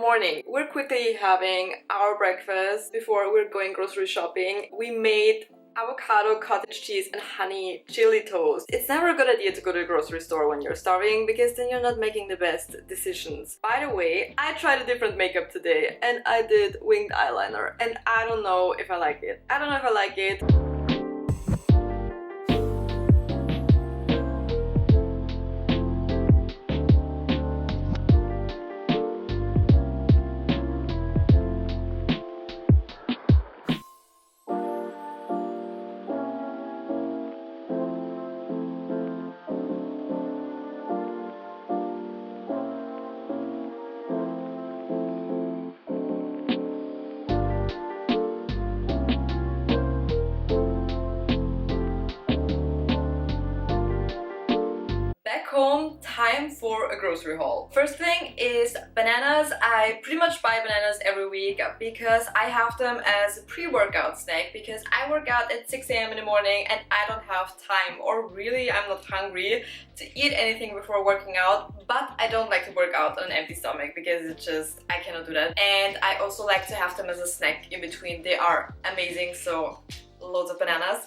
morning. We're quickly having our breakfast before we're going grocery shopping. We made avocado, cottage cheese and honey chili toast. It's never a good idea to go to the grocery store when you're starving because then you're not making the best decisions. By the way, I tried a different makeup today and I did winged eyeliner and I don't know if I like it. I don't know if I like it. Back home, time for a grocery haul. First thing is bananas. I pretty much buy bananas every week because I have them as a pre-workout snack because I work out at 6 a.m. in the morning and I don't have time, or really I'm not hungry to eat anything before working out, but I don't like to work out on an empty stomach because it's just, I cannot do that. And I also like to have them as a snack in between. They are amazing, so loads of bananas.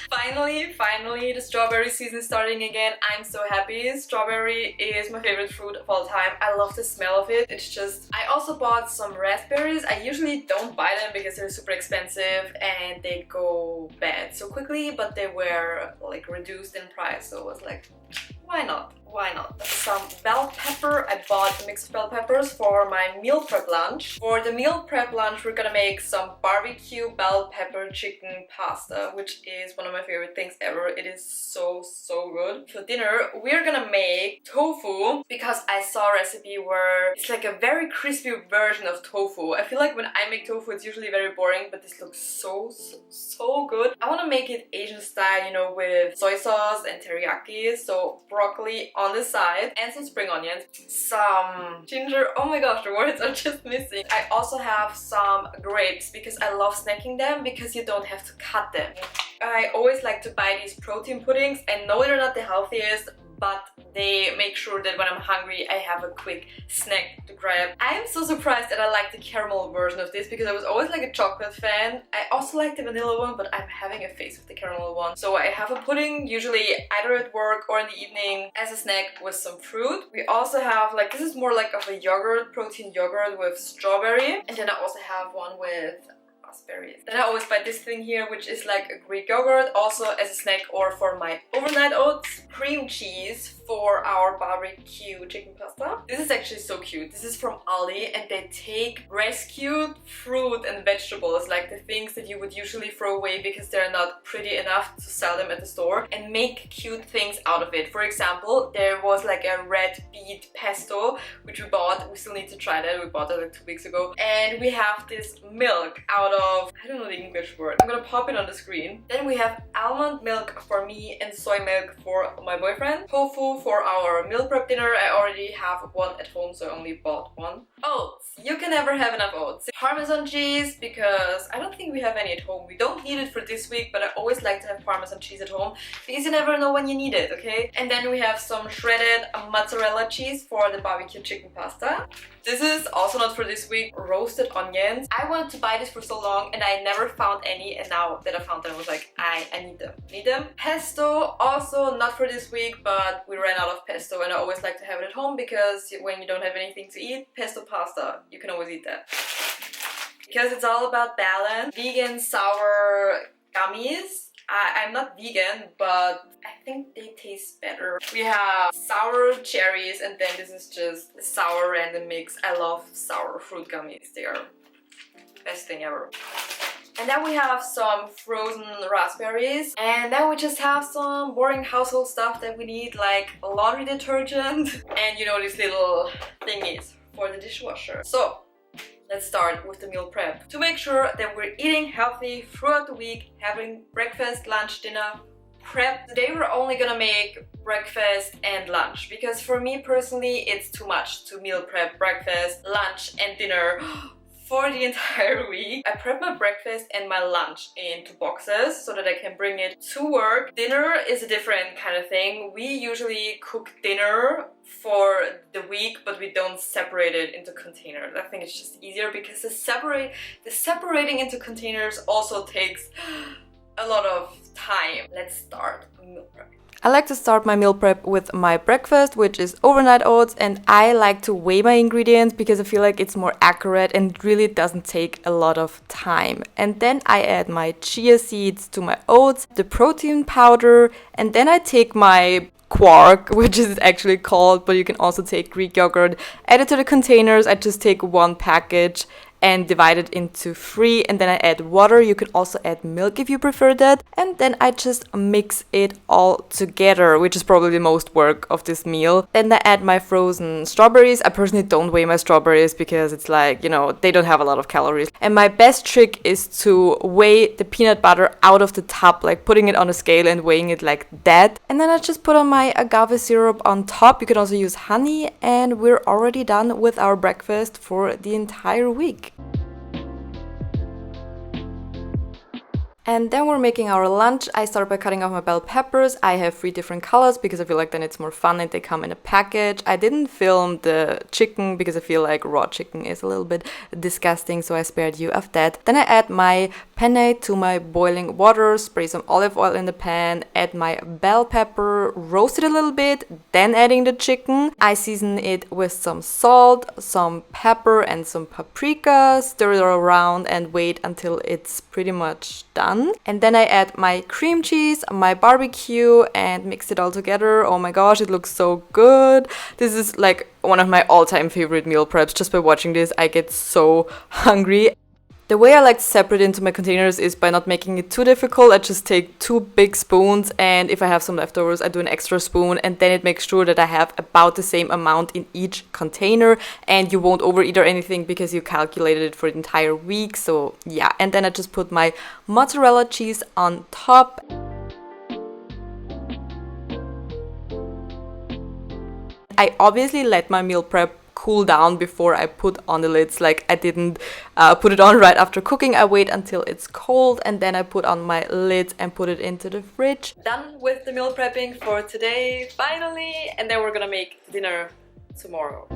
Finally, the strawberry season is starting again. I'm so happy. Strawberry is my favorite fruit of all time. I love the smell of it. It's just... I also bought some raspberries. I usually don't buy them because they're super expensive and they go bad so quickly, but they were like reduced in price, so I was like, why not? Why not? Some bell pepper. I bought a mix of bell peppers for my meal prep lunch. For the meal prep lunch, we're gonna make some barbecue bell pepper chicken pasta, which is one of my favorite things ever. It is so good. For dinner, we're gonna make tofu because I saw a recipe where it's like a very crispy version of tofu. I feel like when I make tofu, it's usually very boring, but this looks so good. I want to make it Asian style, you know, with soy sauce and teriyaki. So broccoli on the side and some spring onions, some ginger. Oh my gosh, the words are just missing. I also have some grapes because I love snacking them because you don't have to cut them. I always like to buy these protein puddings. I know they're not the healthiest, but they make sure that when I'm hungry I have a quick snack to grab. I am so surprised that I like the caramel version of this because I was always like a chocolate fan. I also like the vanilla one, but I'm having a phase with the caramel one. So I have a pudding usually either at work or in the evening as a snack with some fruit. We also have like, this is more like of a yogurt, protein yogurt with strawberry, and then I also have one with raspberries. Then I always buy this thing here, which is like a Greek yogurt, also as a snack or for my overnight oats. Cream cheese for our barbecue chicken pasta. This is actually so cute. This is from Aldi and they take rescued fruit and vegetables, like the things that you would usually throw away because they're not pretty enough to sell them at the store, and make cute things out of it. For example, there was like a red beet pesto which we bought. We still need to try that. We bought it like 2 weeks ago. And we have this milk out of, I don't know the English word. I'm gonna pop it on the screen. Then we have almond milk for me and soy milk for my boyfriend. Tofu for our meal prep dinner. I already have one at home, so I only bought one. Oats. You can never have enough oats. Parmesan cheese, because I don't think we have any at home. We don't need it for this week, but I always like to have Parmesan cheese at home because you never know when you need it, okay? And then we have some shredded mozzarella cheese for the barbecue chicken pasta. This is also not for this week. Roasted onions. I wanted to buy this for so long and I never found any, and now that I found them I was like, I need them. Pesto, also not for this week, but we ran out of pesto and I always like to have it at home because when you don't have anything to eat, pesto pasta, you can always eat that. Because it's all about balance. Vegan sour gummies. I'm not vegan, but I think they taste better. We have sour cherries, and then this is just sour random mix. I love sour fruit gummies. They are the best thing ever. And then we have some frozen raspberries. And then we just have some boring household stuff that we need, like laundry detergent and, you know, these little thingies for the dishwasher. So let's start with the meal prep. To make sure that we're eating healthy throughout the week, having breakfast, lunch, dinner, prep. Today we're only gonna make breakfast and lunch because for me personally it's too much to meal prep breakfast, lunch and dinner for the entire week. I prep my breakfast and my lunch into boxes so that I can bring it to work. Dinner is a different kind of thing. We usually cook dinner for the week, but we don't separate it into containers. I think it's just easier because the separating into containers also takes a lot of time. Let's start meal prep. I like to start my meal prep with my breakfast, which is overnight oats, and I like to weigh my ingredients because I feel like it's more accurate and it really doesn't take a lot of time. And then I add my chia seeds to my oats, the protein powder, and then I take my Quark, which is actually called, but you can also take Greek yogurt, add it to the containers. I just take one package and divide it into 3, and then I add water. You can also add milk if you prefer that, and then I just mix it all together, which is probably the most work of this meal. Then I add my frozen strawberries. I personally don't weigh my strawberries because it's like, you know, they don't have a lot of calories. And my best trick is to weigh the peanut butter out of the tub, like putting it on a scale and weighing it like that. And then I just put on my agave syrup on top. You can also use honey, and we're already done with our breakfast for the entire week. And then we're making our lunch. I start by cutting off my bell peppers. I have 3 different colors because I feel like then it's more fun and they come in a package. I didn't film the chicken because I feel like raw chicken is a little bit disgusting, so I spared you of that. Then I add my penne to my boiling water, spray some olive oil in the pan, add my bell pepper, roast it a little bit, then adding the chicken. I season it with some salt, some pepper and some paprika, stir it around and wait until it's pretty much done. And then I add my cream cheese, my barbecue, and mix it all together. Oh my gosh, it looks so good. This is like one of my all-time favorite meal preps. Just by watching this, I get so hungry. The way I like to separate into my containers is by not making it too difficult. I just take 2 big spoons, and if I have some leftovers, I do an extra spoon, and then it makes sure that I have about the same amount in each container, and you won't overeat or anything because you calculated it for the entire week. So yeah, and then I just put my mozzarella cheese on top. I obviously let my meal prep cool down before I put on the lids. Like, I didn't put it on right after cooking. I wait until it's cold and then I put on my lids and put it into the fridge. Done with the meal prepping for today, finally, and then we're gonna make dinner tomorrow.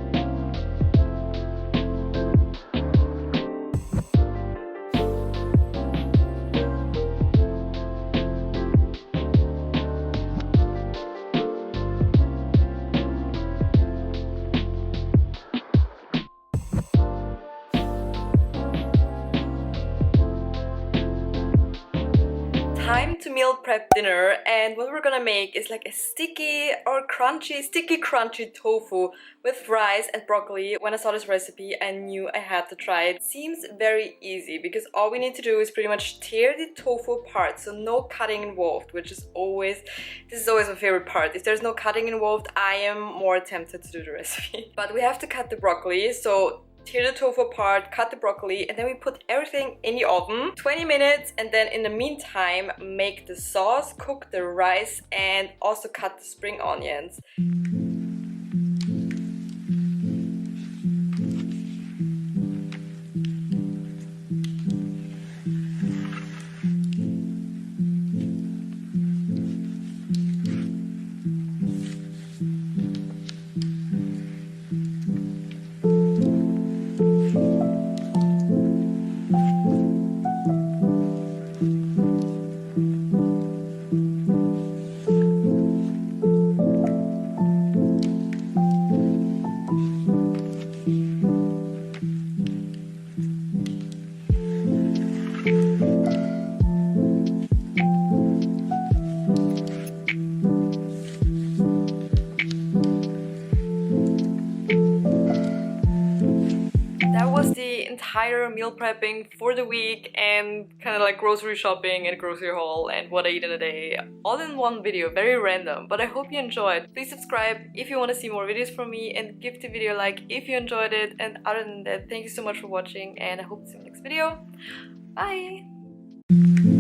Time to meal prep dinner, and what we're gonna make is like a sticky crunchy tofu with rice and broccoli. When I saw this recipe, I knew I had to try it. Seems very easy because all we need to do is pretty much tear the tofu apart, so no cutting involved, which is always my favorite part. If there's no cutting involved, I am more tempted to do the recipe. But we have to cut the broccoli, so tear the tofu apart, cut the broccoli, and then we put everything in the oven 20 minutes, and then in the meantime make the sauce, cook the rice, and also cut the spring onions. Entire meal prepping for the week and kind of like grocery shopping and grocery haul and what I eat in a day all in one video. Very random, but I hope you enjoyed. Please subscribe if you want to see more videos from me and give the video a like if you enjoyed it. And other than that, thank you so much for watching and I hope to see you in the next video. Bye!